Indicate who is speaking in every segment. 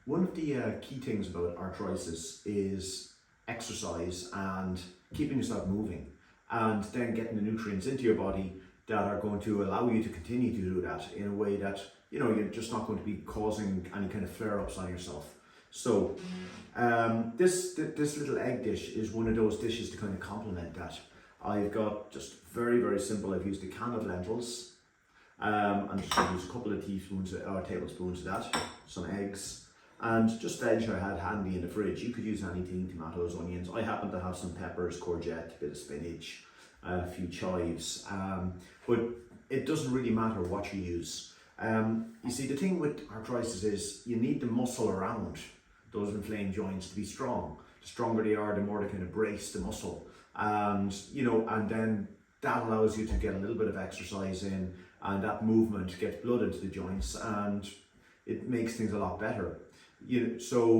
Speaker 1: One of the key things about arthritis is exercise and keeping yourself moving, and then getting the nutrients into your body that are going to allow you to continue to do that in a way that you're just not going to be causing any kind of flare-ups on yourself. So this little egg dish is one of those dishes to kind of complement that. I've got just very simple. I've used a can of lentils. I'm just going to use a couple of teaspoons or tablespoons of that, some eggs, and just veg I had handy in the fridge. You could use anything, tomatoes, onions. I happen to have some peppers, courgette, a bit of spinach, a few chives, but it doesn't really matter what you use. You see, the thing with arthritis is you need the muscle around those inflamed joints to be strong. The stronger they are, the more they kind of brace the muscle, and then that allows you to get a little bit of exercise in, and that movement gets blood into the joints, and it makes things a lot better. To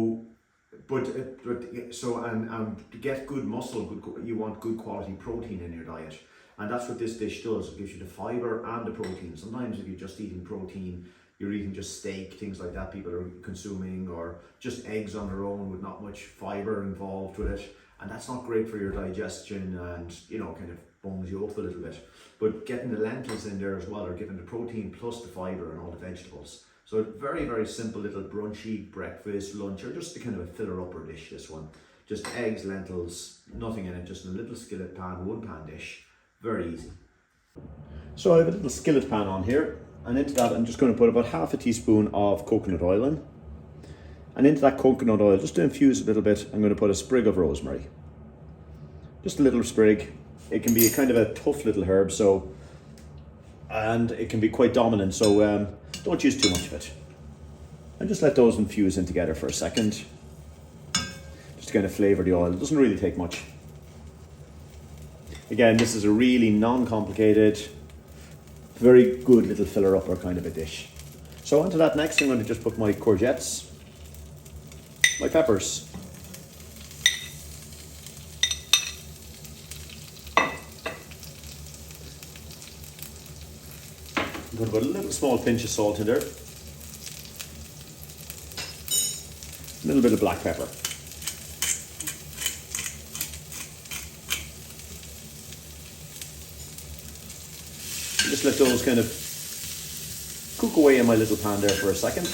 Speaker 1: get good muscle, you want good quality protein in your diet, and that's what this dish does. It gives you the fiber and the protein. Sometimes if you're just eating protein, you're eating just steak, things like that people are consuming, or just eggs on their own with not much fiber involved with it, and that's not great for your digestion, and kind of bones you up a little bit. But getting the lentils in there as well are giving the protein plus the fiber and all the vegetables. So a very simple little brunchy breakfast, lunch, or just a kind of a filler-upper dish, this one. Just eggs, lentils, nothing in it, just a little skillet pan, one pan dish. Very easy. So I have a little skillet pan on here, and into that I'm just going to put about half a teaspoon of coconut oil in. And into that coconut oil, just to infuse a little bit, I'm going to put a sprig of rosemary. Just a little sprig. It can be a kind of a tough little herb, and it can be quite dominant, so don't use too much of it. And just let those infuse in together for a second, just to kind of flavour the oil. It doesn't really take much. Again, this is a really non-complicated, very good little filler-upper kind of a dish. So onto that next, I'm going to just put my courgettes, my peppers, I'm going to put a little small pinch of salt in there, a little bit of black pepper. Just let those kind of cook away in my little pan there for a second.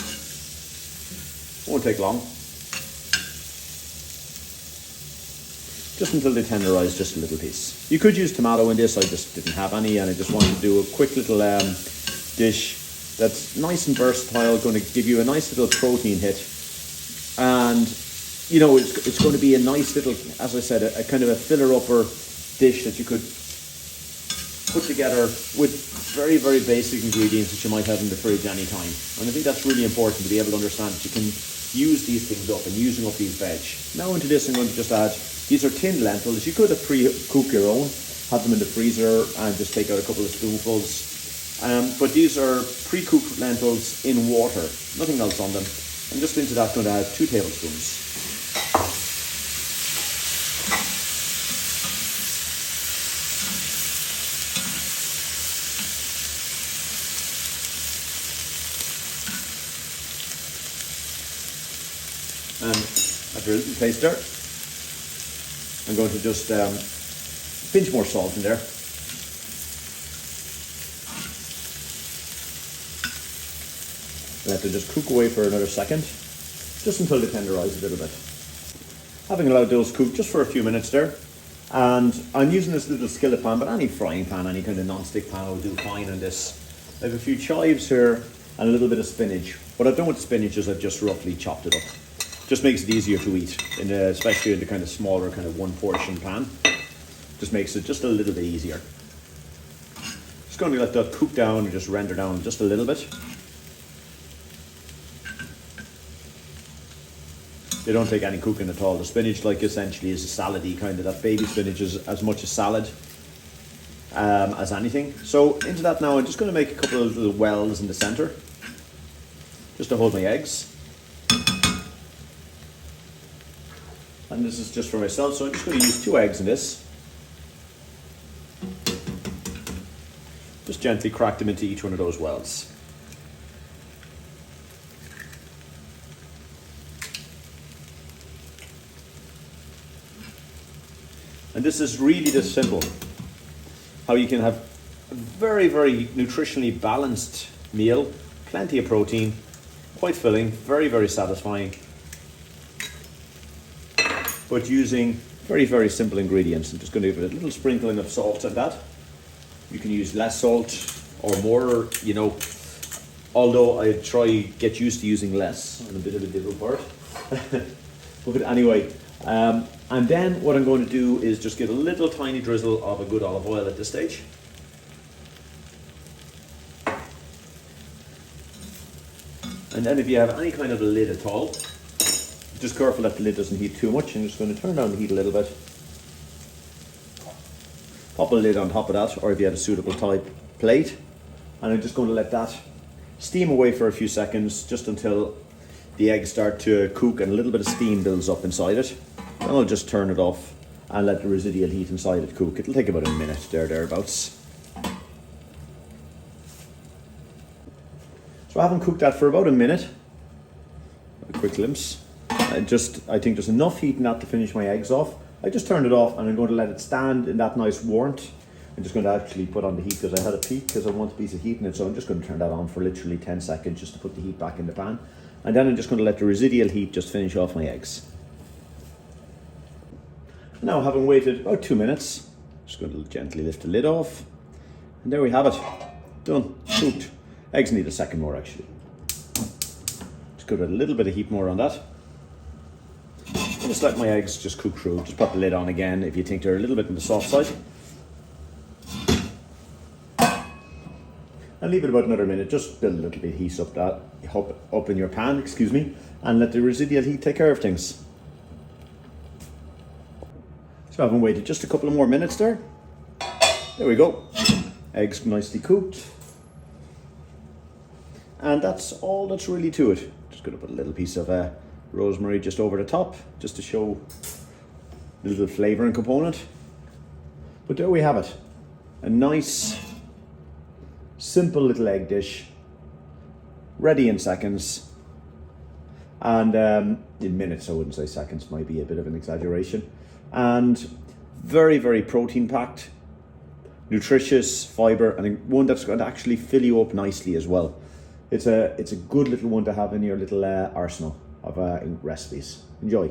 Speaker 1: Won't take long. Just until they tenderize just a little piece. You could use tomato in this, I just didn't have any, and I just wanted to do a quick little dish that's nice and versatile, going to give you a nice little protein hit, and it's going to be a nice little, as I said, a kind of a filler-upper dish that you could put together with very basic ingredients that you might have in the fridge anytime. And I think that's really important to be able to understand that you can use these things up and using up these veg. Now into this I'm going to just add, these are tinned lentils. You could have pre-cook your own, have them in the freezer and just take out a couple of spoonfuls. But these are pre-cooked lentils in water, nothing else on them. And just into that I'm going to add 2 tablespoons. And after a little taste there, I'm going to just pinch more salt in there. Let them just cook away for another second, just until they tenderize a little bit. Having allowed those cook just for a few minutes there, and I'm using this little skillet pan, but any frying pan, any kind of non-stick pan will do fine on this. I have a few chives here and a little bit of spinach. What I've done with the spinach is I've just roughly chopped it up. Just makes it easier to eat, especially in the kind of smaller kind of 1 portion pan. Just makes it just a little bit easier. Just going to let that cook down and just render down just a little bit. They don't take any cooking at all. The spinach, like, essentially is a salady kind of, that baby spinach is as much a salad as anything. So into that now, I'm just going to make a couple of little wells in the center, just to hold my eggs. And this is just for myself, so I'm just going to use 2 eggs in this. Just gently crack them into each one of those wells.
Speaker 2: And this is really this simple. How you can have a very, very nutritionally balanced meal, plenty of protein, quite filling, very, very satisfying, but using very, very simple ingredients. I'm just going to give it a little sprinkling of salt on that. You can use less salt or more, you know, although I get used to using less. I'm a bit of a difficult part. But anyway, and then what I'm going to do is just give a little tiny drizzle of a good olive oil at this stage. And then if you have any kind of a lid at all, just careful that the lid doesn't heat too much. I'm just going to turn down the heat a little bit. Pop a lid on top of that, or if you have a suitable type plate. And I'm just going to let that steam away for a few seconds, just until the eggs start to cook and a little bit of steam builds up inside it. Then I'll just turn it off and let the residual heat inside it cook. It'll take about a minute, thereabouts. So I haven't cooked that for about a minute. A quick glimpse. I think there's enough heat in that to finish my eggs off. I just turned it off and I'm going to let it stand in that nice warmth. I'm just going to actually put on the heat because I had a peak because I want a piece of heat in it. So I'm just going to turn that on for literally 10 seconds just to put the heat back in the pan. And then I'm just going to let the residual heat just finish off my eggs. Now, having waited about 2 minutes, just going to gently lift the lid off. And there we have it. Done. Cooked. Eggs need a second more actually. Just give it a little bit of heat more on that. Just let my eggs just cook through. Just put the lid on again if you think they're a little bit on the soft side. And leave it about another minute. Just build a little bit of heat up in your pan, excuse me, and let the residual heat take care of things. So I haven't waited just a couple of more minutes there. There we go. Eggs nicely cooked. And that's all that's really to it. Just going to put a little piece of rosemary just over the top, just to show a little flavouring component. But there we have it. A nice, simple little egg dish, ready in seconds. And in minutes, I wouldn't say seconds, might be a bit of an exaggeration. And very, very protein packed, nutritious, fibre, and one that's going to actually fill you up nicely as well. It's a good little one to have in your little arsenal of recipes. Enjoy.